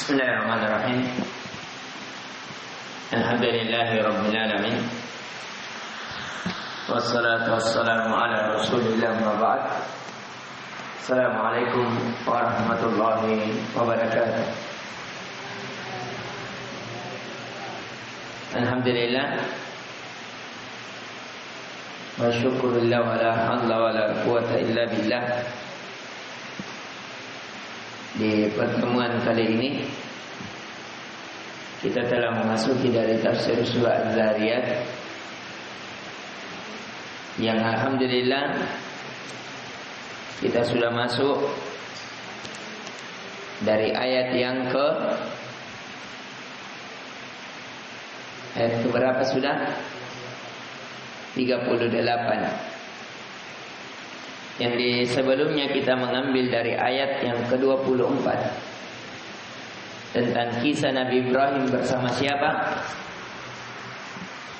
Bismillahirrahmanirrahim. Alhamdulillahi rabbil alamin. Wassalatu wassalamu ala Rasulillah ma ba'd. Assalamualaikum warahmatullahi wabarakatuh. Alhamdulillah wa syukurillah wa la hawla wa la quwwata illa billah. Di pertemuan kali ini kita telah memasuki dari tafsir surah Az-Zariyat yang alhamdulillah kita sudah masuk dari ayat yang ayat berapa sudah? 38. Yang di sebelumnya kita mengambil dari ayat yang ke-24 tentang kisah Nabi Ibrahim bersama siapa?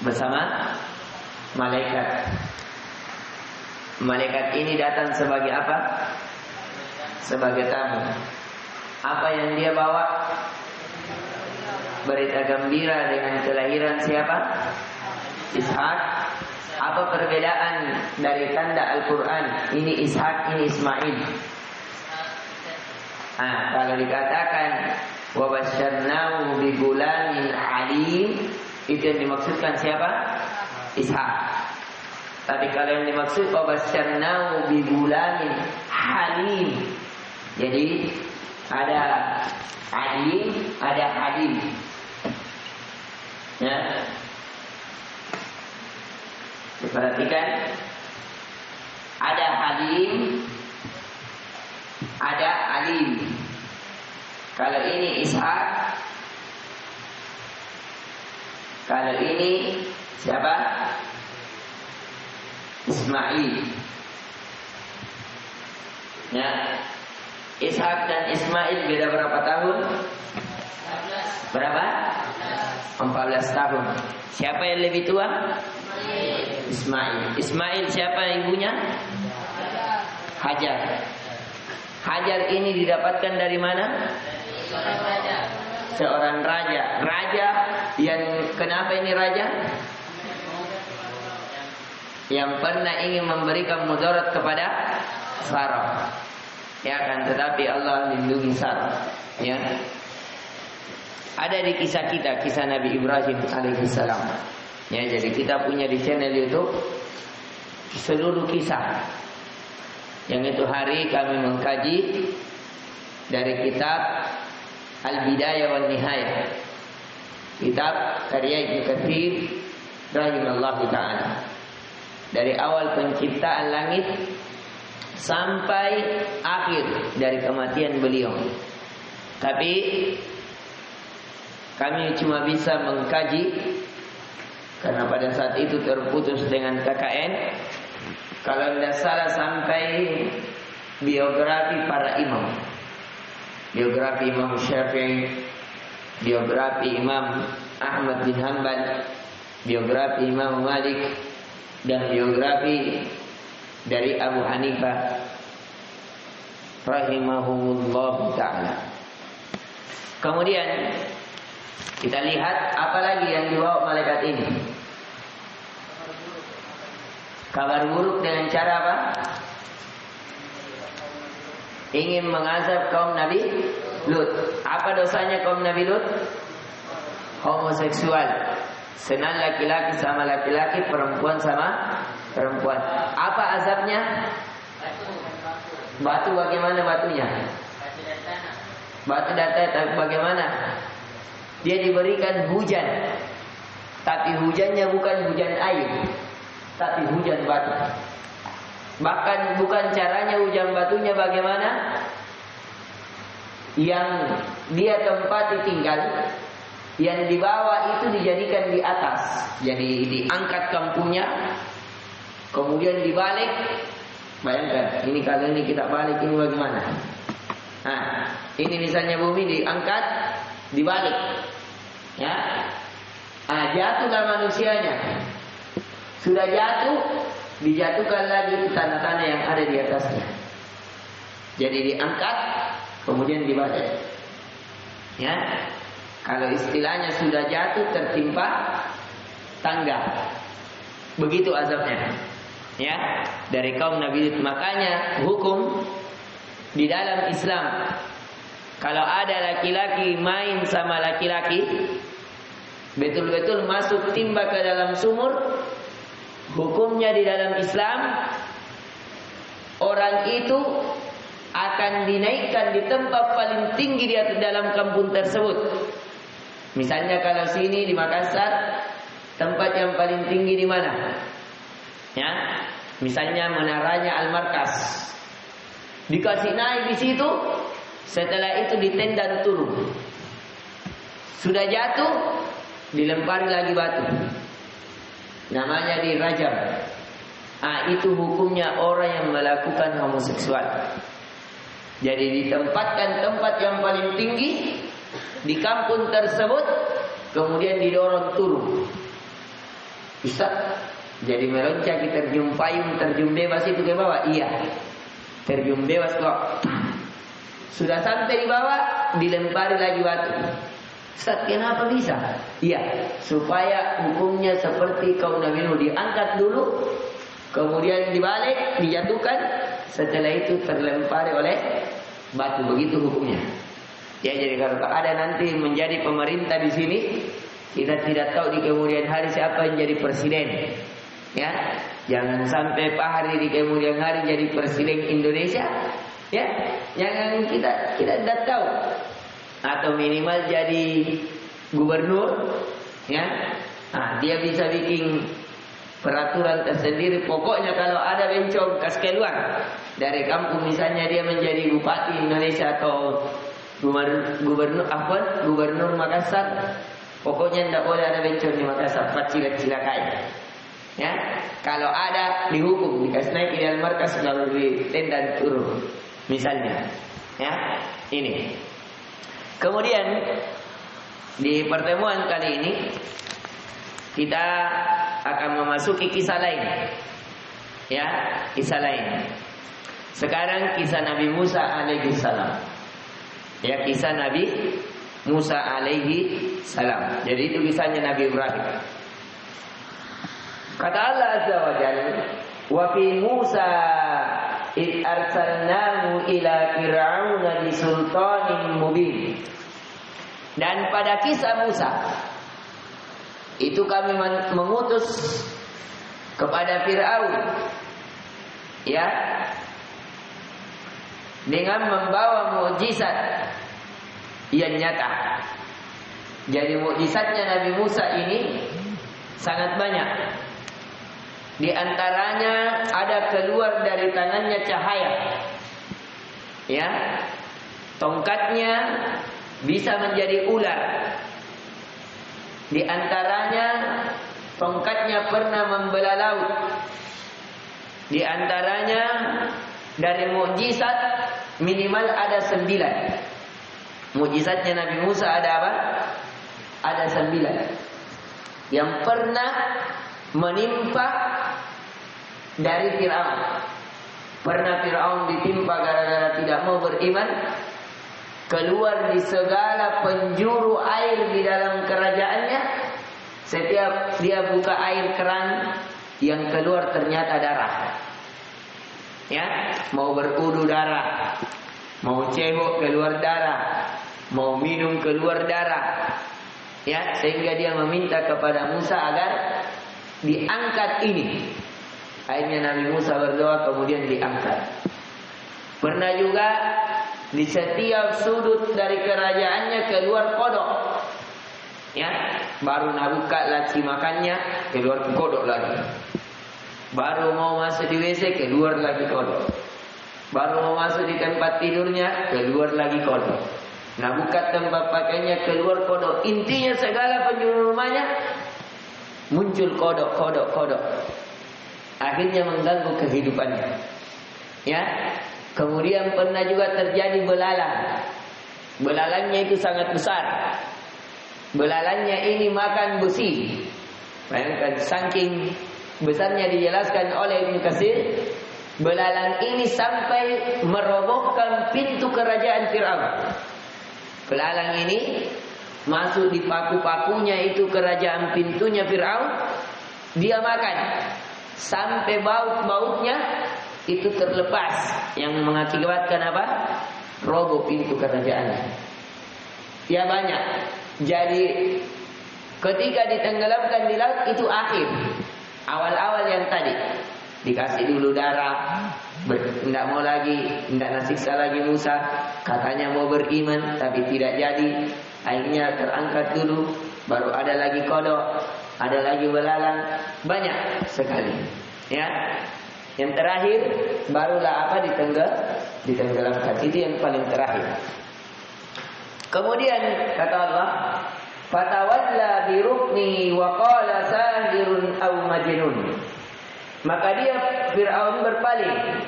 Bersama malaikat. Malaikat ini datang sebagai apa? Sebagai tamu. Apa yang dia bawa? Berita gembira dengan kelahiran siapa? Ishak. Apa perbedaan dari tanda Al-Quran? Ini Ishak, ini Ismail. Kalau dikatakan wabasyarnahu bigulamin alim, itu yang dimaksudkan siapa? Ishak. Tapi kalau yang dimaksud wabasyarnahu bigulamin halim, jadi ada alim, ada halim. Ya. Diperhatikan, ada halim, ada alim. Kalau ini Ishak, kalau ini siapa? Ismail. Ya, Ishak dan Ismail beda berapa tahun? Berapa? 14 tahun. Siapa yang lebih tua? Ismail. Ismail siapa ibunya? Hajar. Hajar ini didapatkan dari mana? Seorang raja. Raja yang kenapa ini raja? Yang pernah ingin memberikan mudarat kepada Sarah. Ya kan, tetapi Allah lindungi Sarah. Ya. Ada di kisah kita, kisah Nabi Ibrahim alaihissalam. Ya, jadi kita punya di channel YouTube seluruh kisah. Yang itu hari kami mengkaji dari kitab Al-Bidayah wal Nihayah. Kitab karya Ibnu Katsir rahimallahu taala. Dari awal penciptaan langit sampai akhir dari kematian beliau. Tapi kami cuma bisa mengkaji karena pada saat itu terputus dengan KKN. Kalau tidak salah sampai biografi para imam. Biografi Imam Syafi'i, biografi Imam Ahmad bin Hanbal, biografi Imam Malik, dan biografi dari Abu Hanifah rahimahullah ta'ala. Kemudian kita lihat apa lagi yang dibawa malaikat ini. Kabar buruk dengan cara apa? Ingin mengazab kaum Nabi Lut. Apa dosanya kaum Nabi Lut? Homoseksual. Senang laki-laki sama laki-laki, perempuan sama perempuan. Apa azabnya? Batu bagaimana batunya? Batu dan tanah bagaimana? Dia diberikan hujan, tapi hujannya bukan hujan air, tapi hujan batu. Bahkan bukan caranya hujan batunya bagaimana? Yang dia tempat tinggal, yang di bawah itu dijadikan di atas. Jadi diangkat kampungnya, kemudian dibalik. Bayangkan, ini kalau ini kita balik ini bagaimana? Nah, ini misalnya bumi diangkat, dibalik, ya. Jatuhlah manusianya. Sudah jatuh, dijatuhkan lagi tanah-tanah yang ada di atasnya. Jadi diangkat, kemudian dibalik. Ya, kalau istilahnya sudah jatuh tertimpa tangga, begitu azabnya. Ya, dari kaum Nabi Lut. Makanya hukum di dalam Islam, kalau ada laki-laki main sama laki-laki, betul-betul masuk timba ke dalam sumur, hukumnya di dalam Islam, orang itu akan dinaikkan di tempat paling tinggi di dalam kampung tersebut. Misalnya kalau sini di Makassar, tempat yang paling tinggi di mana? Ya, misalnya menaranya Al-Markas. Dikasih naik di situ, setelah itu ditendang turun. Sudah jatuh, dilempari lagi batu. Namanya dirajam. Itu hukumnya orang yang melakukan homoseksual. Jadi ditempatkan tempat yang paling tinggi di kampung tersebut, kemudian didorong turun. Ustaz, jadi meloncat terjun payung, terjun bebas itu ke bawah? Iya, terjun bebas kok. Sudah sampai di bawah, dilempari lagi batu. Ustaz, kenapa bisa? Iya, supaya hukumnya seperti kaum Nabi Nuh, diangkat dulu, kemudian dibalik, dijatuhkan, setelah itu terlempari oleh batu. Begitu hukumnya. Ya, jadi kalau ada nanti menjadi pemerintah di sini, kita tidak tahu di kemudian hari siapa yang jadi presiden. Ya, jangan sampai Pak Hari di kemudian hari jadi presiden Indonesia. Ya, jangan kita tidak tahu. Atau minimal jadi gubernur. Ya, dia bisa bikin peraturan tersendiri. Pokoknya kalau ada bencong kas keluar dari kampung, misalnya dia menjadi bupati Indonesia atau gubernur Makassar, pokoknya tidak boleh ada bencong di Makassar, cilakai. Ya, kalau ada dihukum, dikasih naik di dalam markas, kalau ditendang turun, misalnya. Ya, ini. Kemudian di pertemuan kali ini kita akan memasuki kisah lain. Ya, kisah lain. Sekarang kisah Nabi Musa alaihi salam. Ya, kisah Nabi Musa alaihi salam. Jadi itu kisahnya Nabi Ibrahim. Kata Allah Azza wa Jalla, wa fi Musa id arsalnahu ila fir'auna bi sultanin mubin. Dan pada kisah Musa itu kami mengutus kepada Fir'aun, ya, dengan membawa mukjizat yang nyata. Jadi mukjizatnya Nabi Musa ini sangat banyak. Di antaranya ada keluar dari tangannya cahaya. Ya. Tongkatnya bisa menjadi ular. Di antaranya tongkatnya pernah membelah laut. Di antaranya dari mukjizat minimal ada 9. Mukjizatnya Nabi Musa ada apa? Ada 9 yang pernah menimpa dari Fir'aun. Pernah Fir'aun ditimpa gara-gara tidak mau beriman, keluar di segala penjuru air di dalam kerajaannya. Setiap dia buka air keran, yang keluar ternyata darah. Ya, mau berwudu darah, mau cebok keluar darah, mau minum keluar darah. Ya, sehingga dia meminta kepada Musa agar diangkat ini. Akhirnya Nabi Musa berdoa, kemudian diangkat. Pernah juga di setiap sudut dari kerajaannya keluar kodok. Ya, baru nak buka laci makannya, keluar kodok lagi. Baru mau masuk di WC, keluar lagi kodok. Baru mau masuk di tempat tidurnya, keluar lagi kodok. Nah, buka tempat pakainya, keluar kodok. Intinya segala penjuru rumahnya muncul kodok. Akhirnya mengganggu kehidupannya. Ya. Kemudian pernah juga terjadi belalang. Belalangnya itu sangat besar. Belalangnya ini makan besi. Bayangkan, saking besarnya, dijelaskan oleh Ibnu Katsir, belalang ini sampai merobohkan pintu kerajaan Fir'aun. Belalang ini masuk di paku-pakunya itu kerajaan pintunya Fir'aun. Dia makan sampai baut-bautnya itu terlepas, yang mengakibatkan apa? Roboh pintu kerajaannya. Ya banyak. Jadi ketika ditenggelamkan di laut itu akhir. Awal-awal yang tadi dikasih dulu darah, tidak mau lagi, tidak nasiksa lagi Musa, katanya mau beriman tapi tidak jadi. Akhirnya terangkat dulu, baru ada lagi kodok, ada lagi belalang, banyak sekali. Ya, yang terakhir barulah apa? Ditenggelamkan. Itu yang paling terakhir. Kemudian kata Allah, fatawalla birukni wa qala sahirun aw majnun. Maka dia Fir'aun berpaling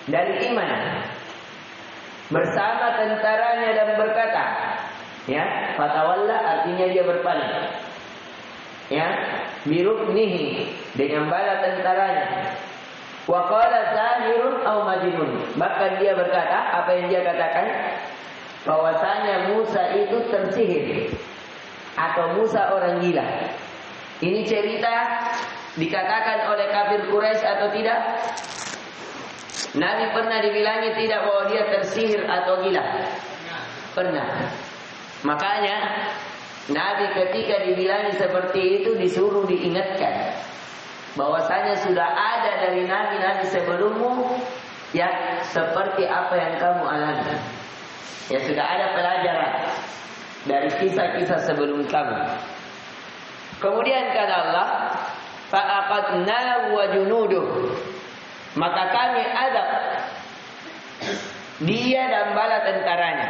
dari iman bersama tentaranya dan berkata, ya, fatawalla artinya dia berpaling. Ya, biruknihi dengan bala tentaranya. Wa qala sahirun aw majnun. Bahkan dia berkata, apa yang dia katakan? Bahwasanya Musa itu tersihir atau Musa orang gila. Ini cerita dikatakan oleh kafir Quraisy atau tidak? Nabi pernah dibilangi tidak bahwa dia tersihir atau gila? Pernah. Makanya Nabi ketika dibilangi seperti itu disuruh diingatkan bahwasanya sudah ada dari nabi-nabi sebelummu ya seperti apa yang kamu alami. Ya sudah ada pelajaran dari kisah-kisah sebelum kamu. Kemudian kata Allah, fa'aqadna wa junuduh. Maka kami azab dia dan bala tentaranya.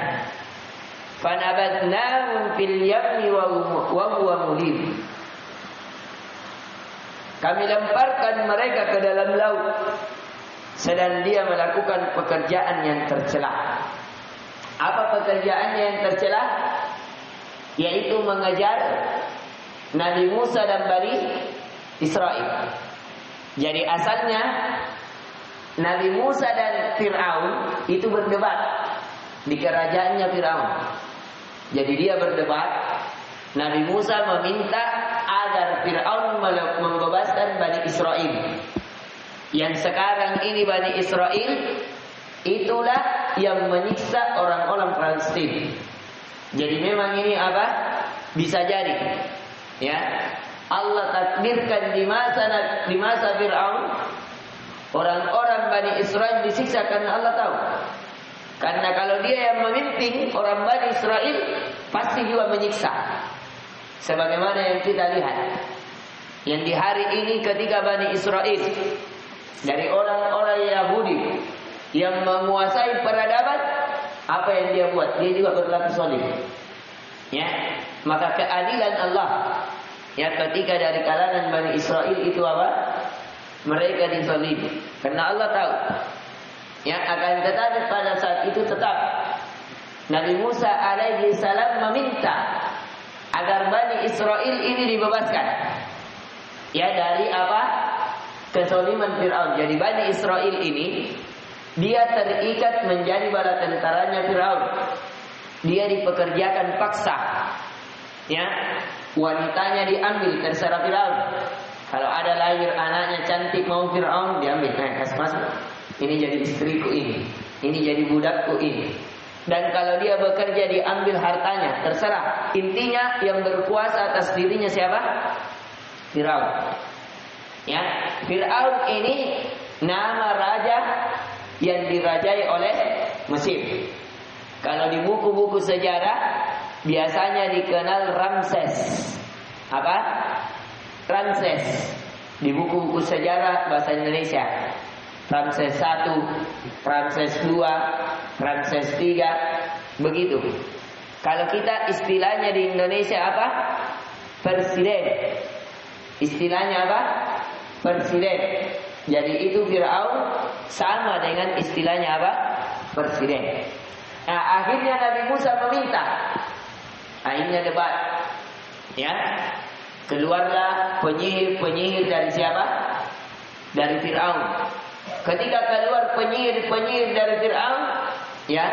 Fanabadnahum fil yammi wa huwa mulim. Kami lemparkan mereka ke dalam laut sedang dia melakukan pekerjaan yang tercela. Apa pekerjaannya yang tercela? Yaitu mengejar Nabi Musa dan Bani Israel. Jadi asalnya Nabi Musa dan Fir'aun itu berdebat di kerajaannya Fir'aun. Jadi dia berdebat. Nabi Musa meminta agar Fir'aun membebaskan Bani Israel. Yang sekarang ini Bani Israel itulah yang menyiksa orang-orang Palestina. Jadi memang ini apa? Bisa jadi. Ya. Allah takdirkan di masa Fir'aun orang-orang Bani Israel disiksa karena Allah tahu. Karena kalau dia yang memimpin orang Bani Israel pasti juga menyiksa. Sebagaimana yang kita lihat. Yang di hari ini ketika Bani Israel dari orang-orang Yahudi yang menguasai peradaban, apa yang dia buat? Dia juga berlaku zalim. Ya, maka keadilan Allah ya ketika dari kalangan Bani Israel itu apa? Mereka dizalimi. Karena Allah tahu. Ya, akan tetapi pada saat itu tetap Nabi Musa alaihi salam meminta agar Bani Israel ini dibebaskan. Ya, dari apa? Kezaliman Fir'aun. Jadi Bani Israel ini dia terikat menjadi bala tentaranya Fir'aun. Dia dipekerjakan paksa. Ya, wanitanya diambil terserah Fir'aun. Kalau ada lahir anaknya cantik mau Fir'aun diambil, kasih masuk. Ini jadi istriku ini. Ini jadi budakku ini. Dan kalau dia bekerja diambil hartanya, terserah. Intinya yang berkuasa atas dirinya siapa? Fir'aun. Ya, Fir'aun ini nama raja yang dirajai oleh Mesir. Kalau di buku-buku sejarah biasanya dikenal Ramses. Apa? Ramses. Di buku-buku sejarah bahasa Indonesia. Ramses 1, Ramses 2, Ramses 3, begitu. Kalau kita istilahnya di Indonesia apa? Presiden. Istilahnya apa? Presiden. Jadi itu Fir'aun sama dengan istilahnya apa? Presiden. Nah, akhirnya Nabi Musa meminta. Akhirnya debat. Ya. Keluarlah penyihir-penyihir dari siapa? Dari Fir'aun. Ketika keluar penyihir-penyihir dari Fir'aun, Ya,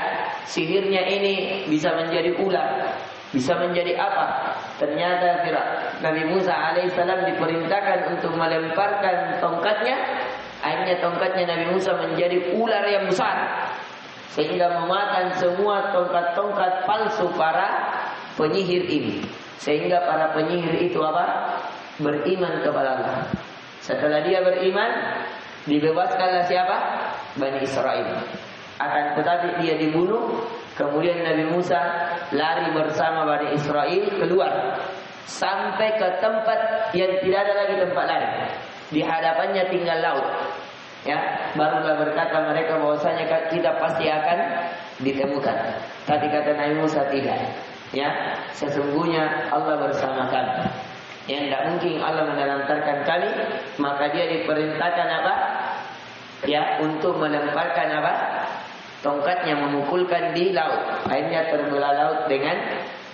sihirnya ini bisa menjadi ular, bisa menjadi apa? Ternyata Nabi Musa alaihissalam diperintahkan untuk melemparkan tongkatnya. Akhirnya tongkatnya Nabi Musa menjadi ular yang besar, sehingga memakan semua tongkat-tongkat palsu para penyihir ini. Sehingga para penyihir itu apa? Beriman kepada Allah. Setelah dia beriman, dibebaskanlah siapa? Bani Israel. Akan tetapi dia dibunuh. Kemudian Nabi Musa lari bersama Bani Israel keluar sampai ke tempat yang tidak ada lagi tempat lari. Di hadapannya tinggal laut. Ya, barulah berkata mereka bahwasanya kita pasti akan ditemukan. Tapi kata Nabi Musa tidak. Ya, sesungguhnya Allah bersama kami. Yang tidak mungkin Allah menelantarkan kami. Maka dia diperintahkan apa? Ya, untuk melemparkan apa? Tongkatnya, memukulkan di laut. Akhirnya terbelah laut dengan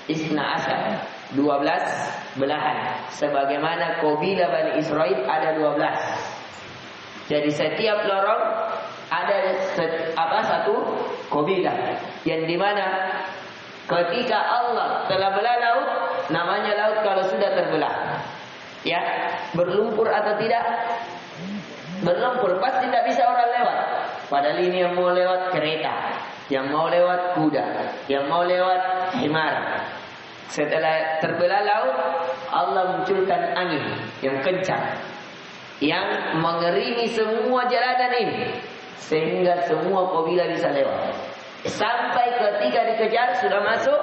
Isna Asar, 12 belahan. Sebagaimana kabilah Bani Israel ada 12. Jadi setiap lorong ada satu kabilah. Yang dimana ketika Allah telah belah laut, namanya laut kalau sudah terbelah, ya, berlumpur atau tidak? Berlumpur, pasti tidak bisa orang lewat. Padahal ini yang mau lewat kereta, yang mau lewat kuda, yang mau lewat himar. Setelah terbelah laut, Allah munculkan angin yang kencang, yang mengeringi semua jalanan ini, sehingga semua kabilah bisa lewat. Sampai ketika dikejar sudah masuk,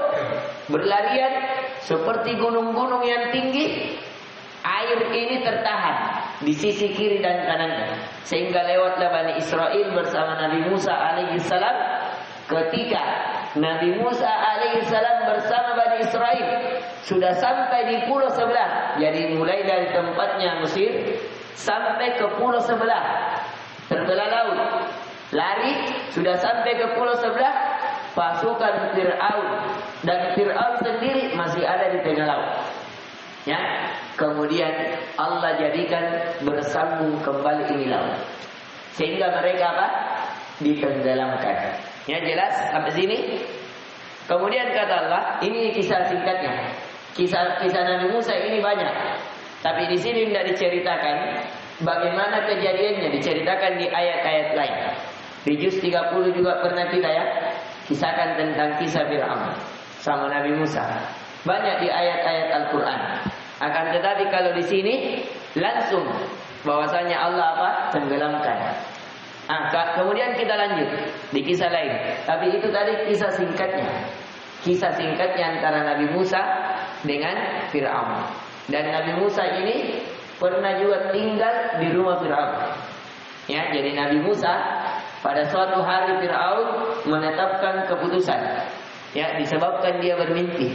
berlarian seperti gunung-gunung yang tinggi. Air ini tertahan di sisi kiri dan kanannya, sehingga lewatlah Bani Israel bersama Nabi Musa alaihissalam. Ketika Nabi Musa alaihissalam bersama Bani Israel sudah sampai di pulau sebelah, jadi mulai dari tempatnya Mesir sampai ke pulau sebelah, terbelah laut, lari sudah sampai ke pulau sebelah, pasukan Fir'aun dan Fir'aun sendiri masih ada di tengah laut. Ya, kemudian Allah jadikan bersambung kembali ini laut, sehingga mereka apa? Ditenggelamkan. Ya, jelas sampai sini. Kemudian kata Allah, ini kisah singkatnya. Kisah Nabi Musa ini banyak, tapi di sini tidak diceritakan bagaimana kejadiannya. Diceritakan di ayat-ayat lain. Di juz 30 juga pernah kita ya kisahkan tentang kisah Fir'aun sama Nabi Musa. Banyak di ayat-ayat Al-Quran. Akan tetapi kalau di sini langsung bahwasanya Allah apa? Tenggelamkan. Kemudian kita lanjut di kisah lain. Tapi itu tadi kisah singkatnya. Kisah singkatnya antara Nabi Musa dengan Fir'aun. Dan Nabi Musa ini pernah juga tinggal di rumah Fir'aun. Ya, jadi Nabi Musa pada suatu hari Fir'aun menetapkan keputusan. Ya, disebabkan dia bermimpi.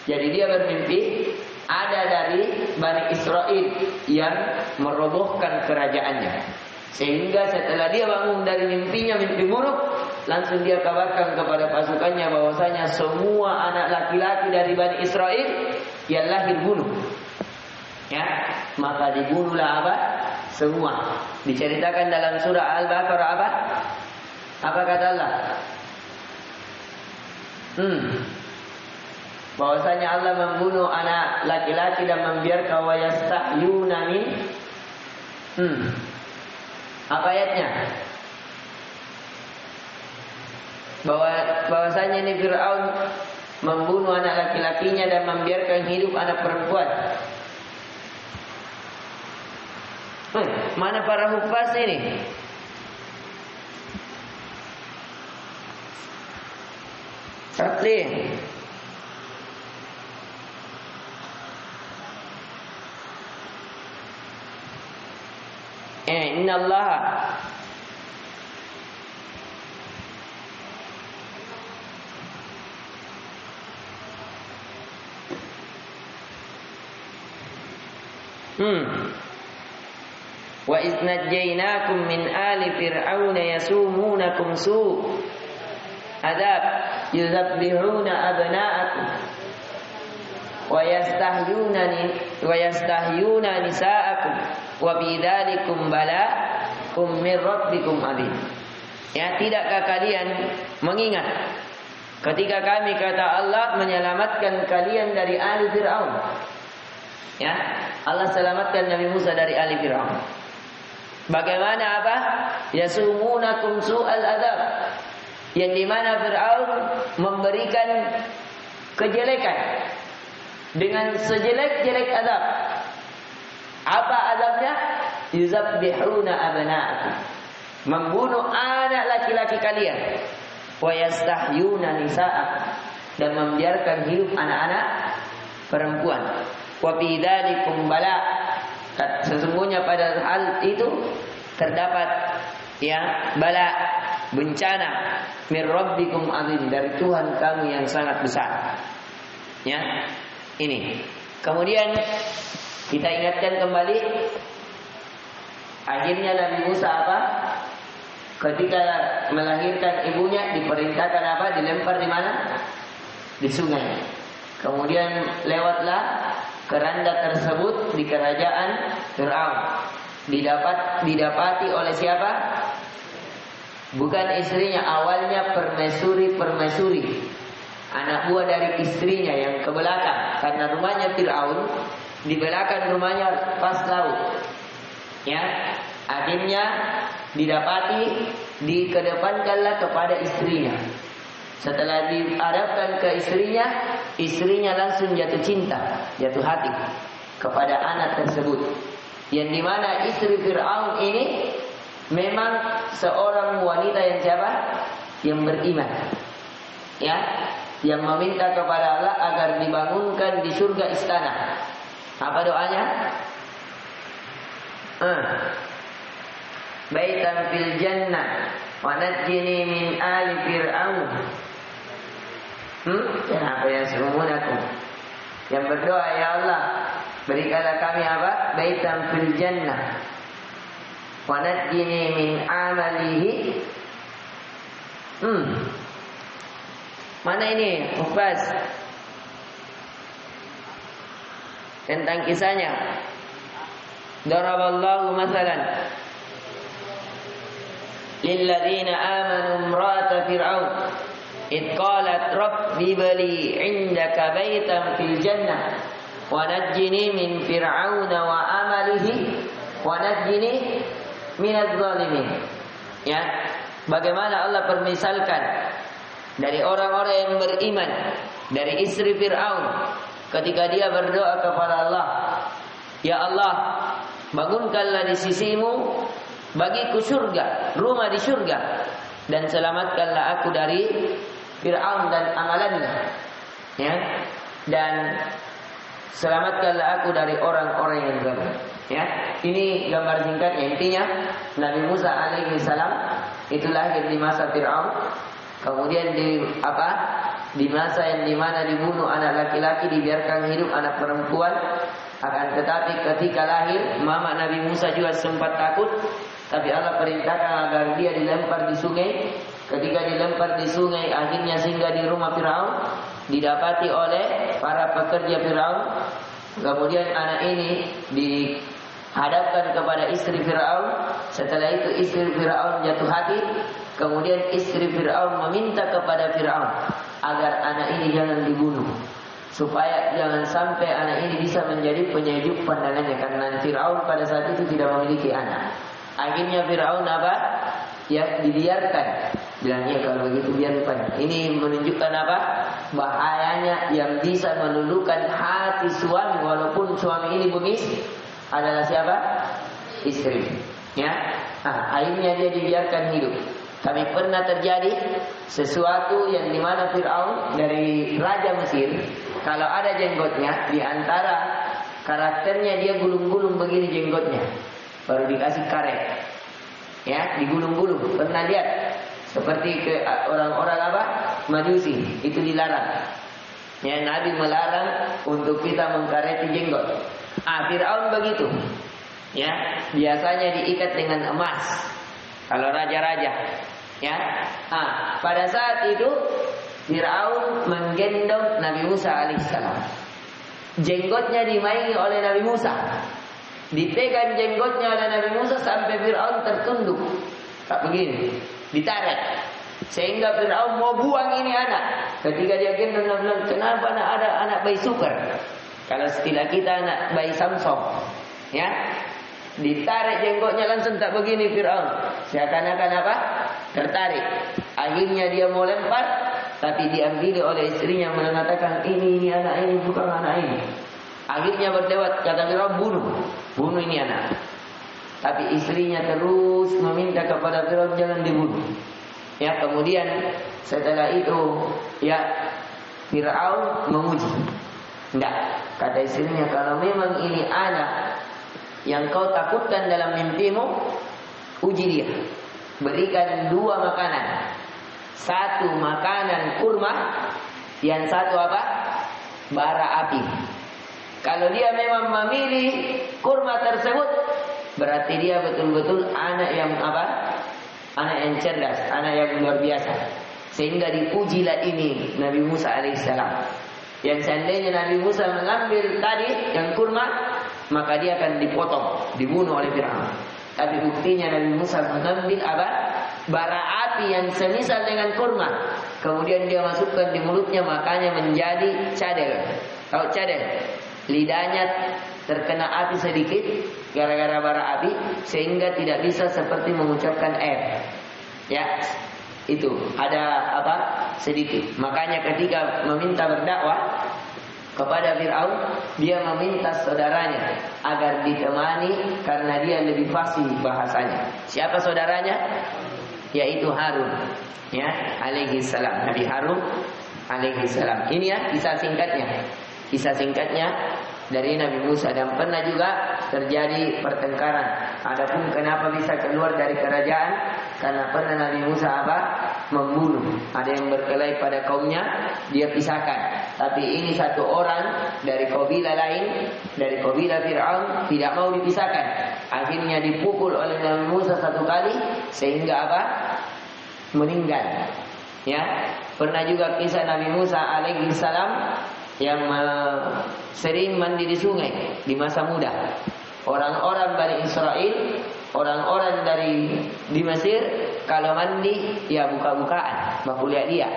Jadi dia bermimpi ada dari Bani Israel yang merobohkan kerajaannya. Sehingga setelah dia bangun dari mimpinya, mimpi buruk, langsung dia kabarkan kepada pasukannya bahwasanya semua anak laki-laki dari Bani Israel yang lahir bunuh. Ya, maka dibunuhlah apa? Semua. Diceritakan dalam surah Al-Baqarah apa? Apa kata Allah? Bahwasanya Allah membunuh anak laki-laki dan membiarkan wa yastahyuna min. Apa ayatnya? Bahwasanya ini Fir'aun membunuh anak laki-lakinya dan membiarkan hidup anak perempuan. Mana para hufaz ini? Satlin. Inna Allah wa idh najjaynakum min ali fir'auna yasumunakum su' adab yuzabbihuna abna'akum wa yastahyuna nisa'akum wa bidzalikum bala'um min rabbikum adzim. Ya, tidakkah kalian mengingat ketika kami, kata Allah, menyelamatkan kalian dari ahli Fir'aun? Ya, Allah selamatkan Nabi Musa dari ahli Fir'aun. Bagaimana apa? Yasumunakum su'al adab. Yang dimana Fir'aun memberikan kejelekan dengan sejelek-jelek azab. Apa azabnya? Yuzabbihuna abna'akum, membunuh anak laki-laki kalian. Wa yastahyuna nisa'akum, dan membiarkan hidup anak-anak perempuan. Wa fi dzalikum bala, sesungguhnya pada hal itu terdapat ya bala, bencana, min rabbikum azim, dari Tuhan kamu yang sangat besar. Ya, ini. Kemudian kita ingatkan kembali, akhirnya Nabi Musa apa? Ketika melahirkan ibunya diperintahkan apa? Dilempar di mana? Di sungai. Kemudian lewatlah keranda tersebut di kerajaan Fir'aun. Didapati oleh siapa? Bukan istrinya, awalnya permaisuri, anak buah dari istrinya yang ke belakang, karena rumahnya Fir'aun di belakang rumahnya pas laut. Ya, akhirnya didapati, dikedepankanlah kepada istrinya. Setelah dihadapkan ke istrinya langsung jatuh cinta, jatuh hati kepada anak tersebut. Yang dimana istri Fir'aun ini memang seorang wanita yang siapa? Yang beriman. Ya, yang meminta kepada Allah agar dibangunkan di surga istana. Apa doanya? Baitan fil jannah wa najjini min ali fir'aun. Kenapa ya sumunakum? Yang berdoa, ya Allah, berikanlah kami apa? Baitan fil jannah wa najjini min amalihi. Mana ini Mufas? Tentang kisahnya. Daraballahu mathalan lilladzina amanu imra'ata fir'aun id qalat rabbi bali 'indaka baitan fil jannah wa najjini min fir'auna wa amalihi wa najjini minadh dhalimin. Ya, bagaimana Allah permisalkan dari orang-orang yang beriman, dari istri Fir'aun ketika dia berdoa kepada Allah, ya Allah, bangunkanlah di sisimu bagiku surga, rumah di surga, dan selamatkanlah aku dari Fir'aun dan amalannya. Ya, dan selamatkanlah aku dari orang-orang yang zalim. Ya, ini gambar singkatnya. Intinya Nabi Musa alaihi salam itu lahir di masa Fir'aun. Kemudian di masa yang dimana dibunuh anak laki-laki, dibiarkan hidup anak perempuan. Akan tetapi ketika lahir, mama Nabi Musa juga sempat takut, tapi Allah perintahkan agar dia dilempar di sungai. Ketika dilempar di sungai, akhirnya singgah di rumah Fir'aun, didapati oleh para pekerja Fir'aun. Kemudian anak ini dihadapkan kepada istri Fir'aun. Setelah itu istri Fir'aun jatuh hati. Kemudian istri Fir'aun meminta kepada Fir'aun agar anak ini jangan dibunuh, supaya jangan sampai anak ini bisa menjadi penyejuk pandangannya, karena Fir'aun pada saat itu tidak memiliki anak. Akhirnya Fir'aun apa? Ya, dibiarkan. Bilangnya kalau begitu biarkan. Ini menunjukkan apa? Bahayanya yang bisa meluluhkan hati suami, walaupun suami ini bengis, adalah siapa? Istri. Ya, akhirnya dia dibiarkan hidup. Tapi pernah terjadi sesuatu yang dimana Fir'aun dari Raja Mesir, kalau ada jenggotnya, di antara karakternya dia gulung-gulung begini jenggotnya, baru dikasih karet. Ya, digulung-gulung. Pernah lihat? Seperti ke orang-orang apa? Majusi, itu dilarang. Ya, Nabi melarang untuk kita mengkareti jenggot. Fir'aun begitu. Ya, biasanya diikat dengan emas. Kalau raja-raja. Ya, pada saat itu Fir'aun menggendong Nabi Musa alaihissalam. Jenggotnya dimaingi oleh Nabi Musa. Dipegang jenggotnya oleh Nabi Musa sampai Fir'aun tertunduk. Tak begini. ditarik. Sehingga Fir'aun mau buang ini anak. Ketika dia gendong, dia bilang, kenapa ada anak bayi super? Kalau istilah kita anak bayi Samsung, ya, ditarik jenggotnya langsung tak begini Fir'aun. Seakan-akan apa? Tertarik. Akhirnya dia mau lempar, tapi diambil oleh istrinya mengatakan ini anak ini bukan anak ini. Akhirnya berlewat kata Fir'aun, bunuh ini anak. Tapi istrinya terus meminta kepada Fir'aun jangan dibunuh. Ya, kemudian setelah itu ya Fir'aun menguji. Enggak, kata istrinya, kalau memang ini anak yang kau takutkan dalam mimpimu, uji dia. Berikan 2 makanan. 1 makanan kurma, yang 1 apa? Bara api. Kalau dia memang memilih kurma tersebut, berarti dia betul-betul anak yang apa? Anak yang cerdas, anak yang luar biasa. Sehingga dipujilah ini Nabi Musa alaihissalam. Yang seandainya Nabi Musa mengambil tadi yang kurma, maka dia akan dipotong, dibunuh oleh Fir'aun. Tapi buktinya Nabi Musa mengambil apa? Bara api yang semisal dengan kurma. Kemudian dia masukkan di mulutnya, makanya menjadi cadel. Tahu cadel? Lidahnya terkena api sedikit gara-gara bara api, sehingga tidak bisa seperti mengucapkan ya, itu ada apa sedikit. Makanya ketika meminta berdakwah kepada Fir'aun, dia meminta saudaranya agar ditemani karena dia lebih fasih bahasanya. Siapa saudaranya? Yaitu Harun, ya, alaihi salam. Nabi Harun alaihi salam. Ini ya kisah singkatnya. Kisah singkatnya dari Nabi Musa, dan pernah juga terjadi pertengkaran. Adapun kenapa bisa keluar dari kerajaan, karena pernah Nabi Musa apa? Membunuh. Ada yang berkelahi pada kaumnya, dia pisahkan. Tapi ini satu orang dari kabilah lain, dari kabilah Fir'aun, tidak mau dipisahkan. Akhirnya dipukul oleh Nabi Musa 1 kali, sehingga apa? Meninggal. Ya, pernah juga kisah Nabi Musa alaihi salam yang sering mandi di sungai di masa muda. Orang-orang Bani Israel, orang-orang di Mesir, kalau mandi ya buka-bukaan, baku lihat dia.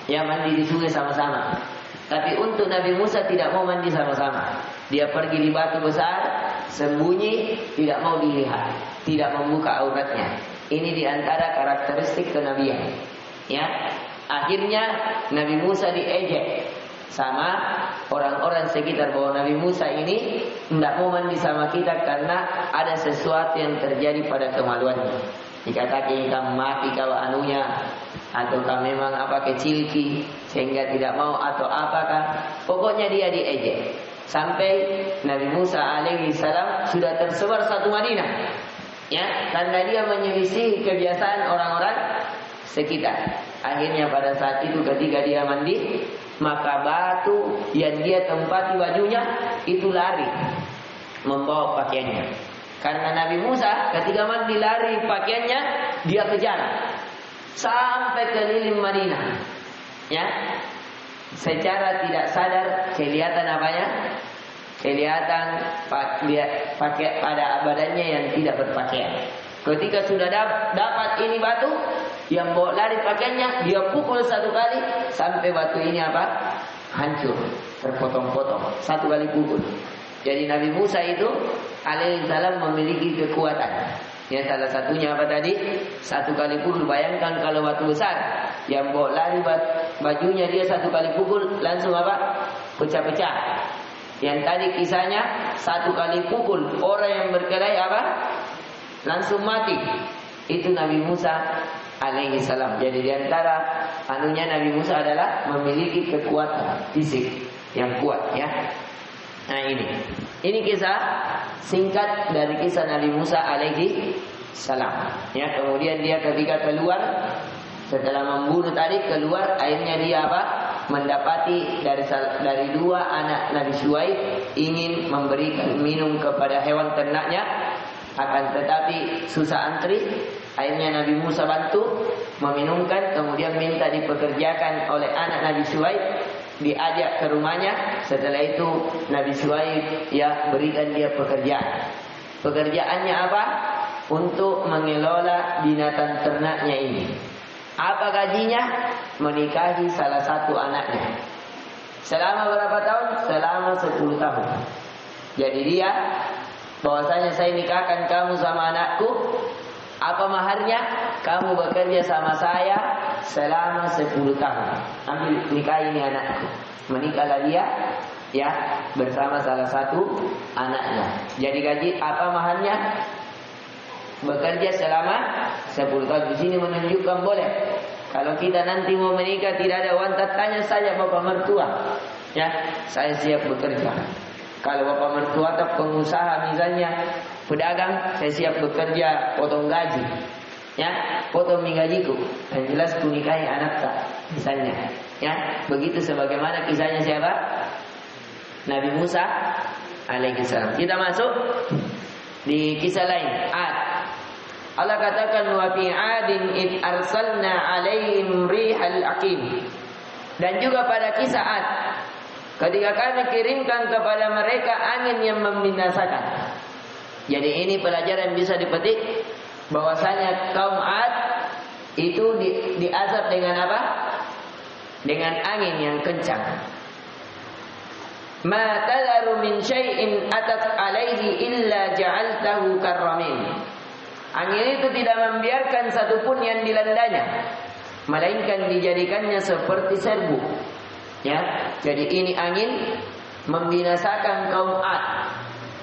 Ya, mandi di sungai sama-sama. Tapi untuk Nabi Musa tidak mau mandi sama-sama. Dia pergi di batu besar, sembunyi, tidak mau dilihat, tidak membuka auratnya. Ini diantara karakteristik kenabian. Ya, akhirnya Nabi Musa diejek sama orang-orang sekitar bahwa Nabi Musa ini tidak mau mandi sama kita karena ada sesuatu yang terjadi pada kemaluannya. Dikatakan kamu mati kalau anunya, ataukah memang apa kecilki sehingga tidak mau, atau apakah. Pokoknya dia diejek sampai Nabi Musa alaihi salam sudah tersebar satu Madinah. Ya, karena dia menyelisih kebiasaan orang-orang sekitar. Akhirnya pada saat itu ketika dia mandi, maka batu yang dia tempati bajunya itu lari membawa pakaiannya. Karena Nabi Musa ketika mandi lari pakaiannya, dia kejar sampai keliling Madinah. Ya, secara tidak sadar kelihatan apanya? Kelihatan pakai pada badannya yang tidak berpakaian. Ketika sudah dapat ini batu yang bawa lari pakaiannya, dia pukul 1 kali sampai batu ini apa? Hancur, terpotong-potong 1 kali pukul. Jadi Nabi Musa itu alaihi salam memiliki kekuatan. Ya, salah satunya apa tadi? 1 kali pukul. Bayangkan kalau batu besar yang bawa lari bajunya dia 1 kali pukul langsung apa? Pecah-pecah. Yang tadi kisahnya 1 kali pukul orang yang berkelahi apa? Langsung mati. Itu Nabi Musa alaihi salam. Jadi diantara anunya Nabi Musa adalah memiliki kekuatan fisik yang kuat, ya. Nah, ini kisah singkat dari kisah Nabi Musa alaihi salam. Ya, kemudian dia ketika keluar setelah membunuh tadi, keluar akhirnya dia apa? Mendapati dari 2 anak Nabi Syuaib ingin memberikan minum kepada hewan ternaknya, akan tetapi susah antri. Akhirnya Nabi Musa bantu meminumkan, kemudian minta dipekerjakan oleh anak Nabi Syuaib, diajak ke rumahnya. Setelah itu Nabi Syuaib ya berikan dia pekerjaan. Pekerjaannya apa? untuk mengelola binatang ternaknya ini. Apa gajinya? Menikahi salah satu anaknya. Selama berapa tahun? Selama 10 tahun. Jadi dia bahwasanya saya nikahkan kamu sama anakku. Apa maharnya? Kamu bekerja sama saya selama 10 tahun. Ambil nikah ini anakku. Menikahlah dia ya bersama salah satu anaknya. Jadi gaji apa maharnya? Bekerja selama 10 tahun. Di sini menunjukkan boleh. Kalau kita nanti mau menikah tidak ada wanita, tanya saja bapak mertua. Ya, saya siap bekerja. Kalau bapak mertua atau pengusaha misalnya pedagang, saya siap bekerja potong gaji. Ya, potong gajiku. Yang jelas ku nikahi anak tak misalnya. Ya, begitu sebagaimana kisahnya siapa? Nabi Musa alaihissalam. Kita masuk di kisah lain. Ad. Allah katakan wa fi 'adin id arsalna 'alaihim rihal aqim. Dan juga pada kisah Ad, ketika kami kirimkan kepada mereka angin yang membinasakan. Jadi ini pelajaran bisa dipetik bahwasanya kaum Ad itu diazab dengan apa? Dengan angin yang kencang. Ma tadharu min syai'in atat 'alaihi illa ja'altahu karramin. Angin itu tidak membiarkan satupun yang dilandanya, melainkan dijadikannya seperti serbuk. Ya, jadi ini angin membinasakan kaum Ad.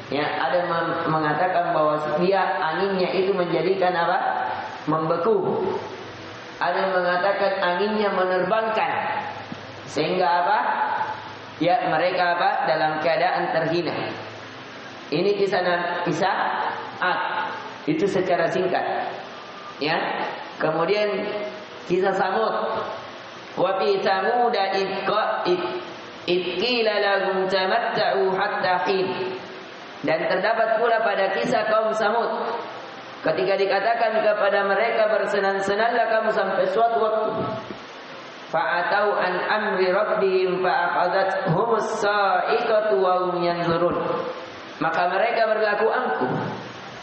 Ya, ada mengatakan bahwa dia anginnya itu menjadikan apa? Membeku. Ada yang mengatakan anginnya menerbangkan sehingga apa? Ya, mereka apa? Dalam keadaan terhina. Ini kisah Ad. Itu secara singkat. Ya. Kemudian kisah Samud. Wa fi Samud id qila lahum tamatta'u hatta hin. Dan terdapat pula pada kisah kaum Samud ketika dikatakan kepada mereka bersenang-senanglah kamu sampai suatu waktu. Fa'atau an amri rabbihim fa'akhadhathumus sa'iqatu wa hum yanzurun. Maka mereka berlaku angkuh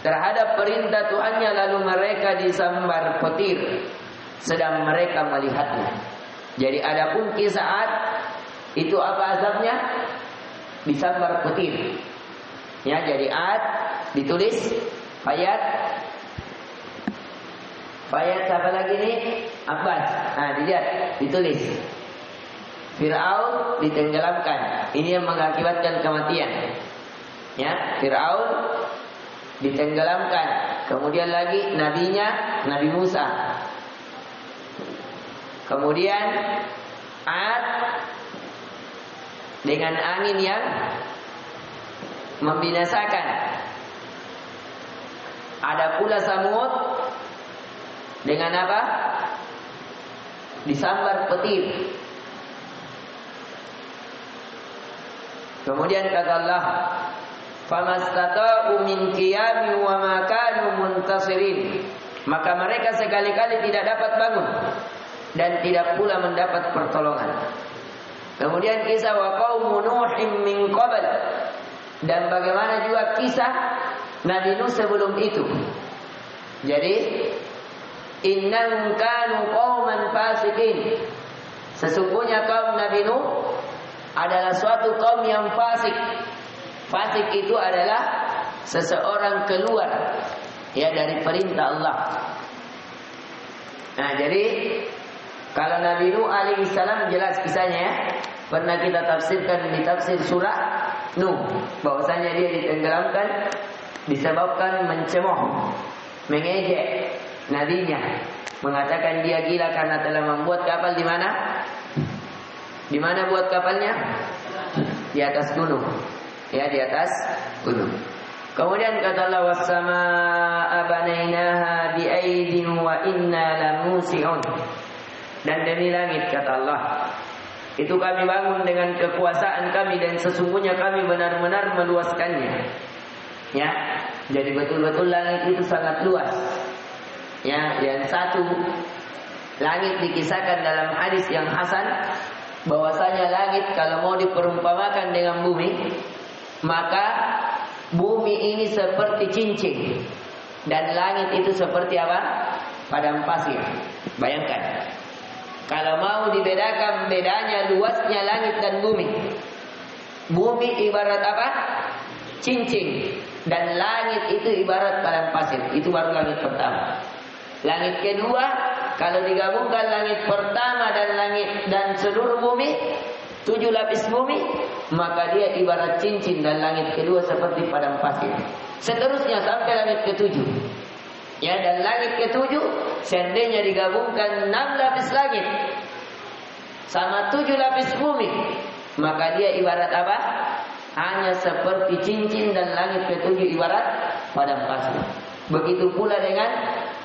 terhadap perintah Tuhannya, lalu mereka disambar petir sedang mereka melihatnya. Jadi adapun kisah Ad itu apa azabnya? Disambar petir. Ya, jadi Ad ditulis Fayat siapa lagi nih? Abbas. Nah, dilihat ditulis Fir'aun ditenggelamkan. Ini yang mengakibatkan kematian. Ya, Fir'aun ditenggelamkan. Kemudian lagi nabinya Nabi Musa. Kemudian Ad dengan angin yang membinasakan. Ada pula Samud dengan apa? Disambar petir. Kemudian kata Allah, "Famastata'u min qiyami wa ma kanu muntasirin." Maka mereka sekali-kali tidak dapat bangun dan tidak pula mendapat pertolongan. Kemudian kisah wa qaumu Nuhin min qabl. Dan bagaimana juga kisah Nabi Nuh sebelum itu. Jadi innahum kanu qauman fasikin. Sesungguhnya kaum Nabi Nuh adalah suatu kaum yang fasik. Fasik itu adalah seseorang keluar ya dari perintah Allah. Nah, jadi kalau Nabi Nuh alaihissalam jelas kisahnya ya. Pernah kita tafsirkan di tafsir surah Nuh bahwasanya dia ditenggelamkan disebabkan mencemooh, mengejek nabinya, mengatakan dia gila karena telah membuat kapal di mana? Di mana buat kapalnya? Di atas gunung. Ya, di atas gunung. Kemudian kata Allah, was-samaa'a banainaha bi'aidin wa inna lamusi'un. Dan demi langit kata Allah, itu kami bangun dengan kekuasaan kami dan sesungguhnya kami benar-benar meluaskannya. Ya, jadi betul-betul langit itu sangat luas. Ya, yang satu langit dikisahkan dalam hadis yang hasan bahwasanya langit kalau mau diperumpamakan dengan bumi, maka bumi ini seperti cincin. Dan langit itu seperti apa? Padang pasir. Bayangkan. Kalau mau dibedakan bedanya luasnya langit dan bumi. Bumi ibarat apa? Cincin. Dan langit itu ibarat padang pasir. Itu baru langit pertama. Langit kedua, kalau digabungkan langit pertama dan seluruh bumi, 7 lapis bumi, maka dia ibarat cincin, dan langit kedua seperti padang pasir. Seterusnya sampai langit ke-7. Ya, dan langit ke-7 seandainya digabungkan 6 lapis langit sama 7 lapis bumi, maka dia ibarat apa? Hanya seperti cincin, dan langit ke-7 ibarat padang pasir. Begitu pula dengan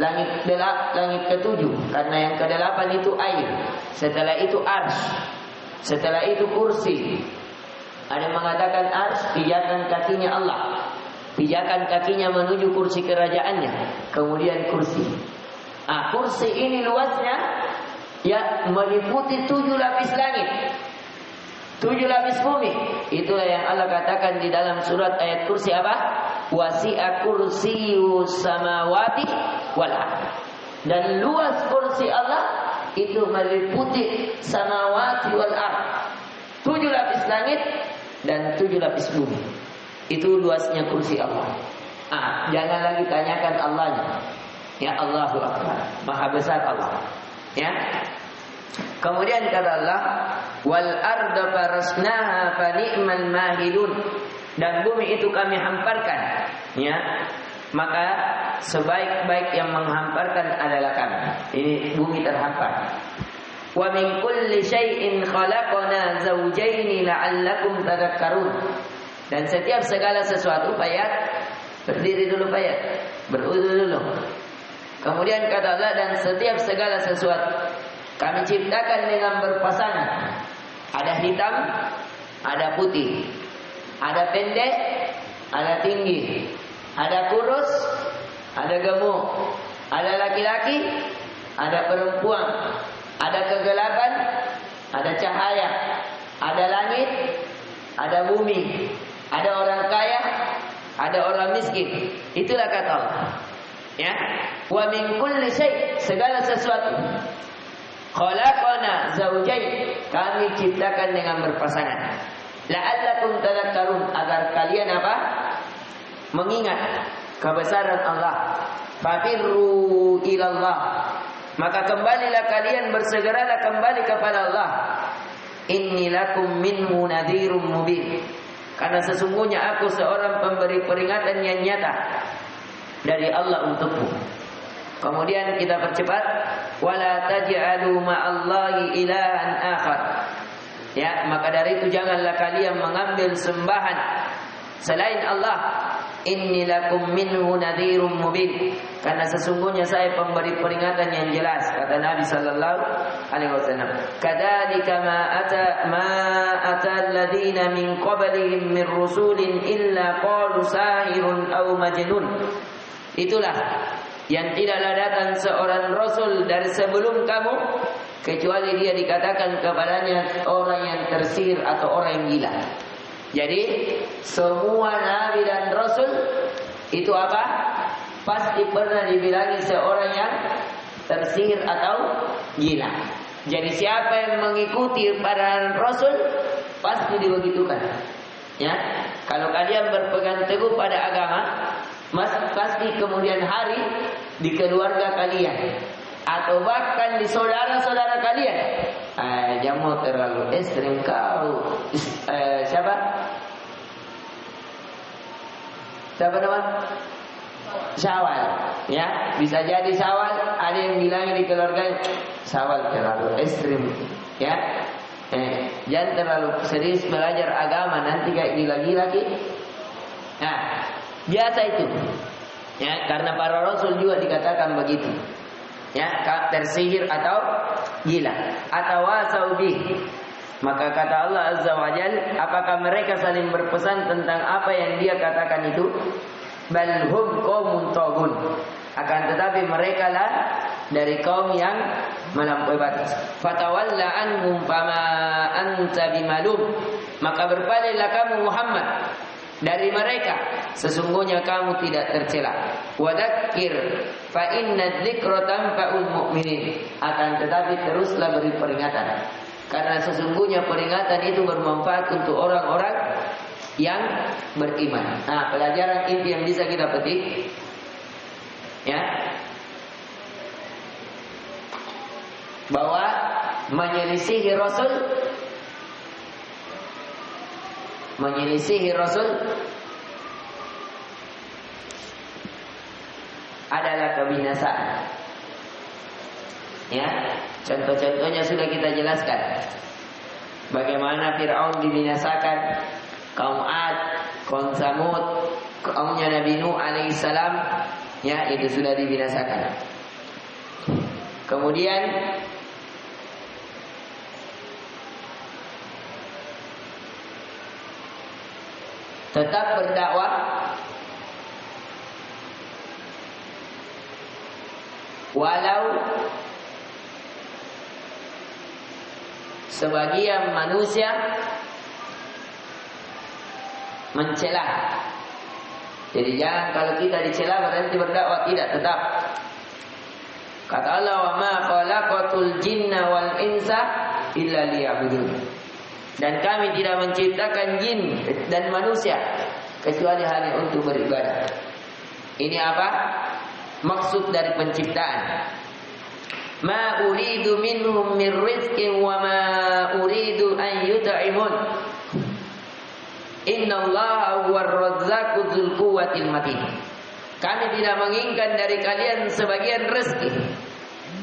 langit ke-7, karena yang ke-8 itu air, setelah itu arsy, setelah itu kursi. Ada yang mengatakan arsy pijakan kakinya Allah, pijakan kakinya menuju kursi kerajaannya, kemudian kursi. Kursi ini luasnya ya meliputi 7 lapis langit, 7 lapis bumi. Itulah yang Allah katakan di dalam surat ayat kursi apa? Wasi'a kursiyyus samawati wal ardh. Dan luas kursi Allah itu meliputi samawati wal ardh. 7 lapis langit dan 7 lapis bumi. Itu luasnya kursi Allah. Jangan lagi tanyakan Allahnya. Ya, Allahu Akbar. Maha besar Allah. Ya. Kemudian kata Allah, wal arda farasnaha fa ni'mal mahidun. Dan bumi itu kami hamparkan, ya. Maka sebaik-baik yang menghamparkan adalah kami. Ini bumi terhampar. Wa min kulli syai'in khalaqna zawjayn la'allakum tadhakkarun. Dan setiap segala sesuatu, Payat, berdiri dulu Payat, berudu dulu. Kemudian kata Allah, dan setiap segala sesuatu kami ciptakan dengan berpasangan. Ada hitam, ada putih, ada pendek, ada tinggi, ada kurus, ada gemuk, ada laki-laki, ada perempuan, ada kegelapan, ada cahaya, ada langit, ada bumi, ada orang kaya, ada orang miskin. Itulah kata Allah. Ya, wa min kulli syai', segala sesuatu, khalaqana zawjayn, kami ciptakan dengan berpasangan. La'allakum tadhakkarun, agar kalian apa? Mengingat kebesaran Allah. Fafirru ilallah, maka kembalilah kalian, bersegeralah kembali kepada Allah. Inni lakum minhu nadhirum mubin, karena sesungguhnya aku seorang pemberi peringatan yang nyata dari Allah untukmu. Kemudian kita percepat, wala taj'alu ma'allahi ilahan akhar. Ya, maka dari itu janganlah kalian mengambil sembahan selain Allah. Inni lakum minhu nadhirum mubin, karena sesungguhnya saya pemberi peringatan yang jelas, kata Nabi sallallahu alaihi wasallam. Kadzalika ma ata alladziina min qablihim min rusulin illa qalu sahirun aw majnun. Itulah yang tidaklah datang seorang rasul dari sebelum kamu kecuali dia dikatakan kepadanya orang yang tersihir atau orang yang gila. Jadi semua nabi dan rasul itu apa? Pasti pernah dibilangi seorang yang tersihir atau gila. Jadi siapa yang mengikuti para rasul pasti dibegitukan. Ya, kalau kalian berpegang teguh pada agama, pasti kemudian hari di keluarga kalian atau bahkan di saudara-saudara kalian, jamu terlalu ekstrim kau. Siapa nama? Syawal. Ya, bisa jadi Syawal. Ada yang bilang di keluarga Syawal terlalu ekstrim. Ya, jangan terlalu serius belajar agama, nanti kayak gila-gila gitu. Nah, biasa itu. Ya, karena para rasul juga dikatakan begitu. Ya, tersihir atau gila atau wasaubi. Maka kata Allah Azza wa Jalla, apakah mereka saling berpesan tentang apa yang dia katakan itu? Bal hum qaumun taghun. Akan tetapi mereka lah dari kaum yang melampaui batas. Fatawalla anhum fama anta bimalum. Maka berpalinglah kamu Muhammad dari mereka, sesungguhnya kamu tidak tercela. Wadzakir fa inna dzikra tanfa'ul mu'minin. Akan tetapi teruslah beri peringatan, karena sesungguhnya peringatan itu bermanfaat untuk orang-orang yang beriman. Nah, pelajaran inti yang bisa kita petik, ya, bahwa menyelisihi Rasul adalah kebinasaan. Ya, contoh-contohnya sudah kita jelaskan. Bagaimana Fir'aun dibinasakan, kaum Ad, kaum Samud, kaumnya Nabi Nuh alaihissalam, ya, itu sudah dibinasakan. Kemudian tetap berdakwah walau sebagian manusia mencela. Jadi jangan kalau kita dicela berarti berdakwah, tidak, tetap. Kata Allah, wa ma khalaqatul jinna wal insa illa liya'budun. Dan kami tidak menciptakan jin dan manusia kecuali hanya untuk beribadah. Ini apa? Maksud dari penciptaan. Ma uridu minhum min rizqin wa ma uridu an yut'imun. Innallaha huwar razzaqu dzul quwwatil matin. Kami tidak menginginkan dari kalian sebagian rezeki,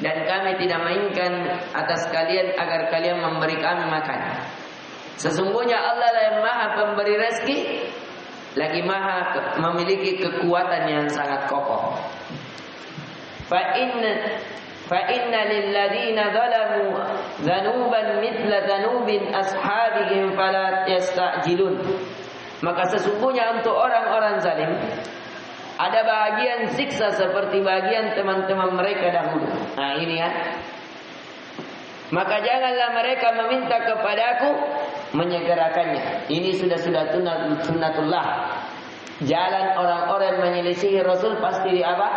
dan kami tidak menginginkan atas kalian agar kalian memberi kami makan. Sesungguhnya Allah lah yang maha pemberi rezeki, lagi maha memiliki kekuatan yang sangat kokoh. Fa inna lil ladzina zalamu dzanuban mithla dzanubin ashabihim fala yasta'jilun. Maka sesungguhnya untuk orang-orang zalim ada bagian siksa seperti bagian teman-teman mereka dahulu. Nah, ini ya. Maka janganlah mereka meminta kepadaku menyegerakannya. Ini sudah sunnatullah. Jalan orang-orang menyelisihi Rasul pasti di apa?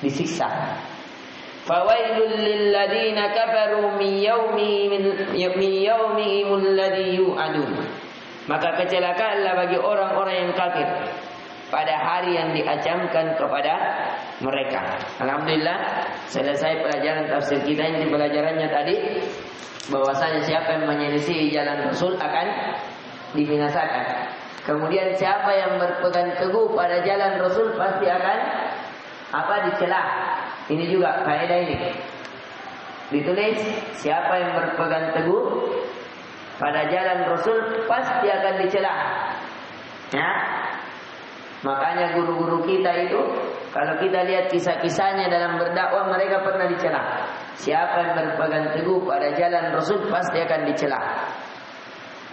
Disiksa. Fawailul lil ladzina kafaru min yaumihim alladzi yu'adun. Maka kecelakaanlah bagi orang-orang yang kafir pada hari yang diacamkan kepada mereka. Alhamdulillah, selesai pelajaran tafsir kita. Ini pelajarannya tadi, bahwasanya siapa yang menyelisihi jalan Rasul akan dibinasakan. Kemudian siapa yang berpegang teguh pada jalan Rasul pasti akan apa? Dicela. Ini juga faedah ini. Ditulis, siapa yang berpegang teguh pada jalan Rasul pasti akan dicela. Ya. Makanya guru-guru kita itu, kalau kita lihat kisah-kisahnya dalam berdakwah, mereka pernah dicela. Siapa yang berpegang teguh pada jalan Rasul pasti akan dicela.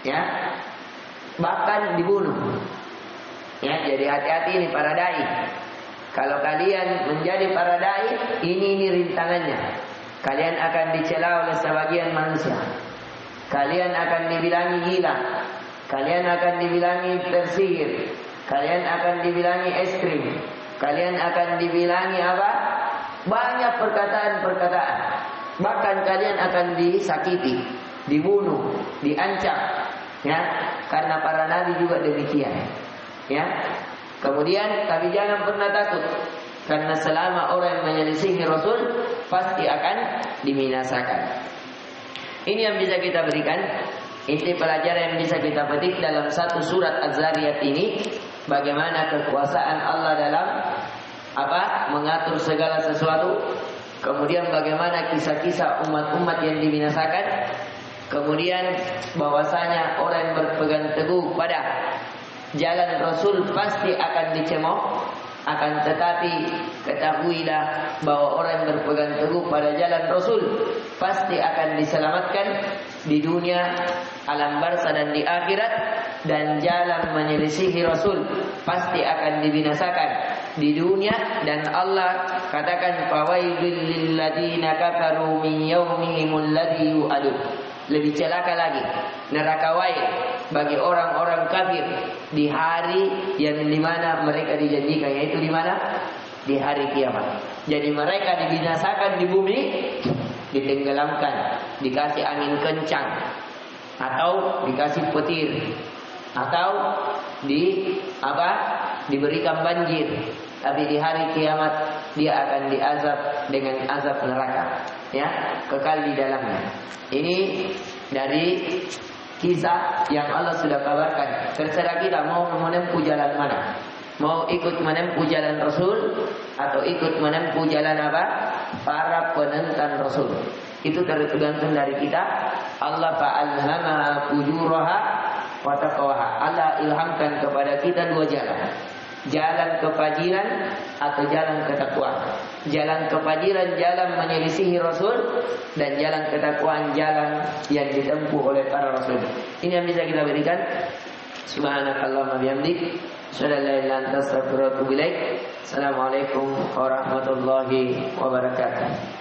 Ya. Bahkan dibunuh. Ya, jadi hati-hati ini para dai. Kalau kalian menjadi para dai, ini rintangannya. Kalian akan dicela oleh sebagian manusia. Kalian akan dibilangi gila. Kalian akan dibilangi tersihir. Kalian akan dibilangi es krim. Kalian akan dibilangi apa? Banyak perkataan-perkataan. Bahkan kalian akan disakiti, dibunuh, diancam. Ya, karena para nabi juga demikian. Ya. Kemudian, tapi jangan pernah takut, karena selama orang yang menyelisihi Rasul pasti akan dibinasakan. Ini yang bisa kita berikan. Inti pelajaran yang bisa kita petik dalam satu surat Az-Zariyat ini, bagaimana kekuasaan Allah dalam apa? Mengatur segala sesuatu. Kemudian bagaimana kisah-kisah umat-umat yang dibinasakan. Kemudian bahwasanya orang yang berpegang teguh pada jalan Rasul pasti akan dicemooh. Akan tetapi ketahuilah bahwa orang yang berpegang teguh pada jalan Rasul pasti akan diselamatkan di dunia, alam barzah dan di akhirat. Dan jalan menyelisihi Rasul pasti akan dibinasakan di dunia. Dan Allah katakan, fawailul lil ladzina kafaru min yaumihimul ladzi yu'adun. lebih celaka lagi neraka wail bagi orang-orang kafir di hari yang dimana mereka dijanjikan, yaitu di mana? Di hari kiamat. Jadi mereka dibinasakan di bumi, ditenggelamkan, dikasih angin kencang, atau dikasih petir, atau diberikan banjir. Tapi di hari kiamat dia akan diazab dengan azab neraka, ya, kekal di dalamnya. Ini dari kisah yang Allah sudah kabarkan. Terserah kita mau menempuh jalan mana. Mau ikut menempuh jalan Rasul atau ikut menempuh jalan apa? Para penentang Rasul. Itu tergantung dari kita. Allah fa'alhama fujuraha wa taqwaha. Allah ilhamkan kepada kita dua jalan. Jalan kefajiran atau jalan ketakwaan. Jalan kefajiran, jalan menyelisihi Rasul, dan jalan ketakwaan, jalan yang ditempuh oleh para Rasul. Ini yang bisa kita berikan. Subhanakallahumma bihamdik, asyhadu an la ilaha illa anta, astaghfiruka wa atubu ilaik. Assalamualaikum warahmatullahi wabarakatuh.